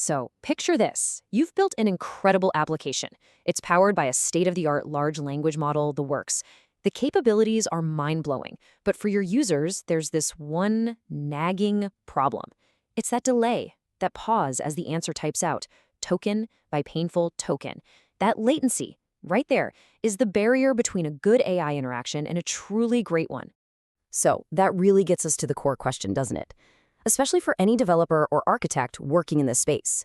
So picture this. You've built an incredible application. It's powered by a state-of-the-art large language model, the works. The capabilities are mind-blowing, but for your users, there's this one nagging problem. It's that delay, that pause as the answer types out, token by painful token. That latency, right there, is the barrier between a good AI interaction and a truly great one. So that really gets us to the core question, doesn't it? Especially for any developer or architect working in this space.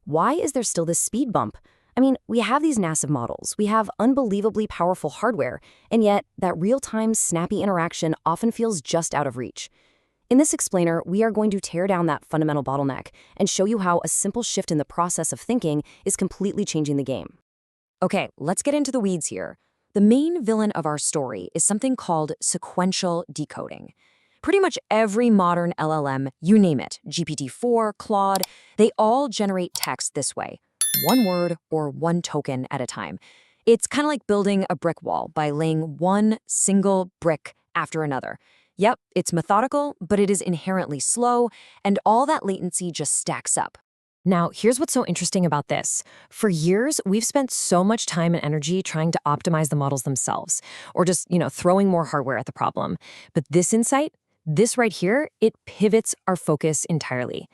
Why is there still this speed bump? I mean, we have these massive models, we have unbelievably powerful hardware, and yet that real-time, snappy interaction often feels just out of reach. In this explainer, we are going to tear down that fundamental bottleneck and show you how a simple shift in the process of thinking is completely changing the game. Okay, let's get into the weeds here. The main villain of our story is something called sequential decoding. Pretty much every modern LLM, you name it, GPT-4, Claude, they all generate text this way, one word or one token at a time. It's kind of like building a brick wall by laying one single brick after another. Yep, it's methodical, but it is inherently slow, and all that latency just stacks up. Now, here's what's so interesting about this. For years, we've spent so much time and energy trying to optimize the models themselves, or just, throwing more hardware at the problem. But this insight, this right here, it pivots our focus entirely.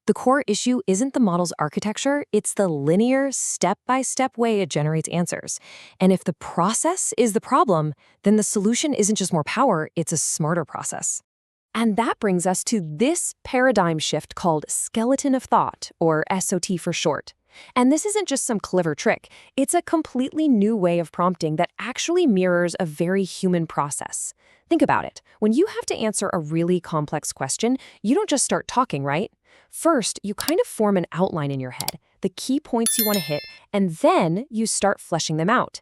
The core issue isn't the model's architecture, it's the linear, step-by-step way it generates answers. And if the process is the problem, then the solution isn't just more power, it's a smarter process. And that brings us to this paradigm shift called skeleton of thought, or SoT for short. And this isn't just some clever trick, it's a completely new way of prompting that actually mirrors a very human process. Think about it. When you have to answer a really complex question, you don't just start talking, right? First, you kind of form an outline in your head, the key points you want to hit, and then you start fleshing them out.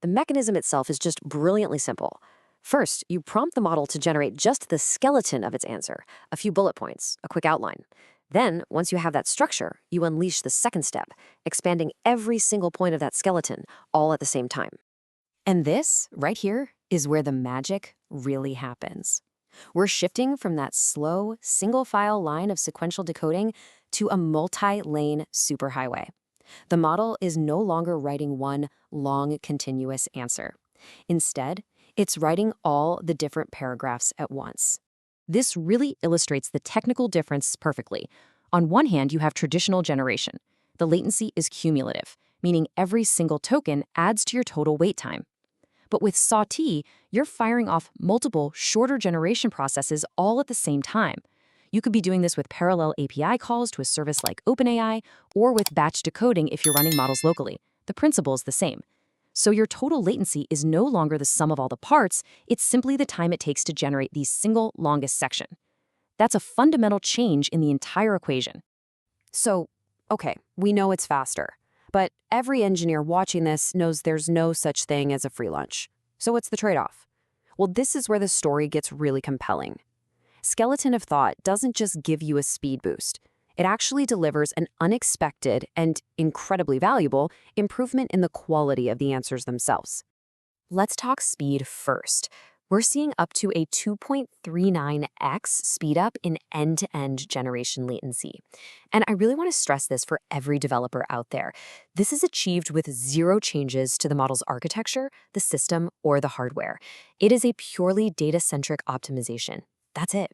The mechanism itself is just brilliantly simple. First, you prompt the model to generate just the skeleton of its answer, a few bullet points, a quick outline. Then, once you have that structure, you unleash the second step, expanding every single point of that skeleton, all at the same time. And this, right here, is where the magic really happens. We're shifting from that slow, single-file line of sequential decoding to a multi-lane superhighway. The model is no longer writing one long, continuous answer. Instead, it's writing all the different paragraphs at once. This really illustrates the technical difference perfectly. On one hand, you have traditional generation. The latency is cumulative, meaning every single token adds to your total wait time. But with SoT, you're firing off multiple, shorter generation processes all at the same time. You could be doing this with parallel API calls to a service like OpenAI, or with batch decoding if you're running models locally. The principle is the same. So your total latency is no longer the sum of all the parts, it's simply the time it takes to generate the single longest section. That's a fundamental change in the entire equation. So, okay, we know it's faster. But every engineer watching this knows there's no such thing as a free lunch. So what's the trade-off? Well, this is where the story gets really compelling. Skeleton of thought doesn't just give you a speed boost. It actually delivers an unexpected and incredibly valuable improvement in the quality of the answers themselves. Let's talk speed first. We're seeing up to a 2.39x speedup in end-to-end generation latency. And I really want to stress this for every developer out there. This is achieved with zero changes to the model's architecture, the system, or the hardware. It is a purely data-centric optimization. That's it.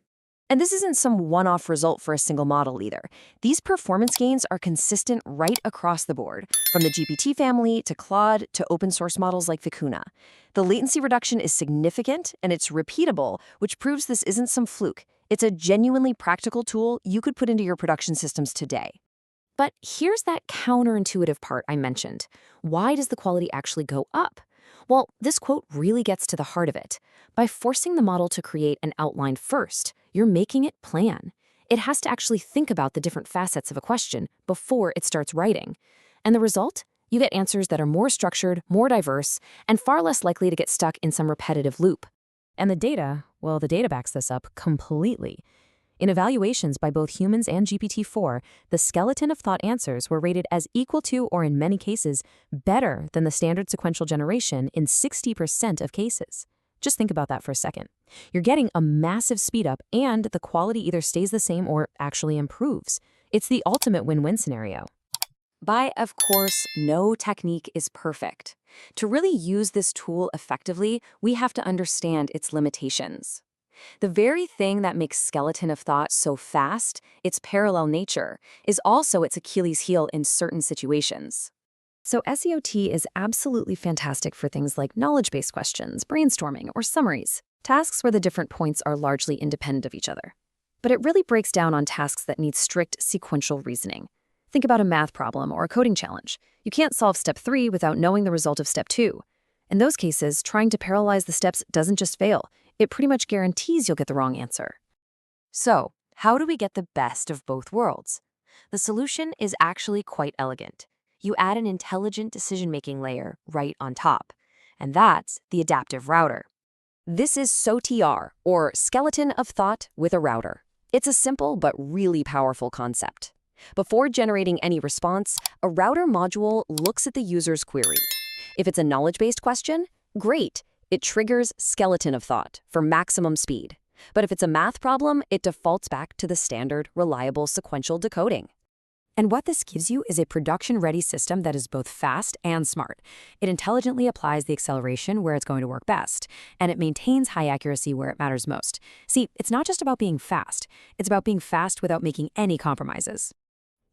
And this isn't some one-off result for a single model either. These performance gains are consistent right across the board, from the GPT family to Claude to open-source models like Vicuna. The latency reduction is significant and it's repeatable, which proves this isn't some fluke. It's a genuinely practical tool you could put into your production systems today. But here's that counterintuitive part I mentioned. Why does the quality actually go up? Well, this quote really gets to the heart of it. By forcing the model to create an outline first, you're making it plan. It has to actually think about the different facets of a question before it starts writing. And the result? You get answers that are more structured, more diverse, and far less likely to get stuck in some repetitive loop. And the data, well, the data backs this up completely. In evaluations by both humans and GPT-4, the skeleton of thought answers were rated as equal to, or in many cases, better than the standard sequential generation in 60% of cases. Just think about that for a second. You're getting a massive speedup, and the quality either stays the same or actually improves. It's the ultimate win-win scenario. But, of course, no technique is perfect. To really use this tool effectively, we have to understand its limitations. The very thing that makes skeleton of thought so fast, its parallel nature, is also its Achilles heel in certain situations. So SEOT is absolutely fantastic for things like knowledge-based questions, brainstorming, or summaries, tasks where the different points are largely independent of each other. But it really breaks down on tasks that need strict sequential reasoning. Think about a math problem or a coding challenge. You can't solve step 3 without knowing the result of step 2. In those cases, trying to parallelize the steps doesn't just fail. It pretty much guarantees you'll get the wrong answer. So, how do we get the best of both worlds? The solution is actually quite elegant. You add an intelligent decision-making layer right on top, and that's the adaptive router. This is SoT-R, or skeleton of thought with a router. It's a simple but really powerful concept. Before generating any response, a router module looks at the user's query. If it's a knowledge-based question, great. It triggers skeleton of thought for maximum speed. But if it's a math problem, it defaults back to the standard, reliable sequential decoding. And what this gives you is a production-ready system that is both fast and smart. It intelligently applies the acceleration where it's going to work best, and it maintains high accuracy where it matters most. See, it's not just about being fast. It's about being fast without making any compromises.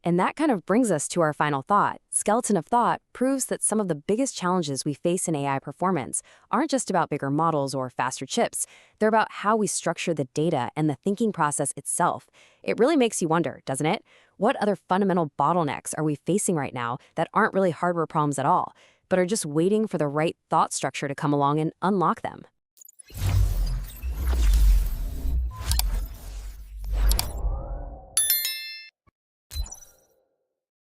And that kind of brings us to our final thought. Skeleton of thought proves that some of the biggest challenges we face in AI performance aren't just about bigger models or faster chips. They're about how we structure the data and the thinking process itself. It really makes you wonder, doesn't it? What other fundamental bottlenecks are we facing right now that aren't really hardware problems at all, but are just waiting for the right thought structure to come along and unlock them?